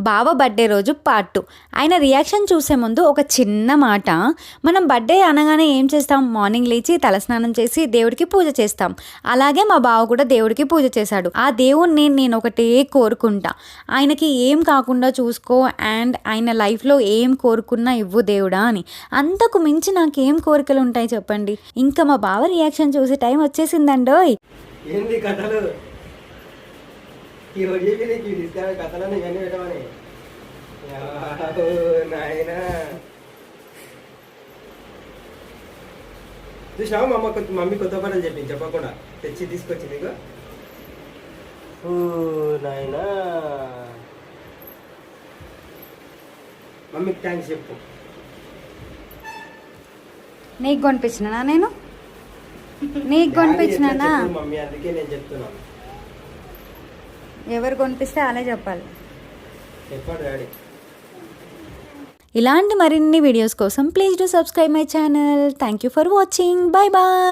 బావ బర్త్డే రోజు పార్ట్ 2. ఆయన రియాక్షన్ చూసే ముందు ఒక చిన్న మాట. మనం బర్త్డే అనగానే ఏం చేస్తాం? మార్నింగ్ లేచి తలస్నానం చేసి దేవుడికి పూజ చేస్తాం. అలాగే మా బావ కూడా దేవుడికి పూజ చేశాడు. ఆ దేవుణ్ణి నేను ఒకటే కోరుకుంటా, ఆయనకి ఏం కాకుండా చూసుకో అండ్ ఆయన లైఫ్లో ఏం కోరుకున్నా ఇవ్వు దేవుడా అని. అంతకు మించి నాకేం కోరికలు ఉంటాయి చెప్పండి. ఇంకా మా బావ రియాక్షన్ చూసి టైం వచ్చేసిందండోయ్. ఏంది కథలు ఈ రోజు తీసుకురా కథలను ఇవన్నీ పెట్టమని నాయన చూసినావు మా అమ్మ మమ్మీ కొత్త పనులు చెప్పింది చెప్పకుండా తెచ్చి తీసుకొచ్చి నీకు నాయన మమ్మీకి థ్యాంక్స్ చెప్పు. నీకు కొనిపించినా నేను? నీకు కొనిపించినానా? మమ్మీ అందుకే నేను చెప్తున్నాను. ఎవరు కొనిపిస్తే అలా చెప్పాలి. చెప్పాడు డాడీ. ఇలాంటి మరిన్ని వీడియోస్ కోసం please do subscribe my channel. Thank you for watching. Bye bye.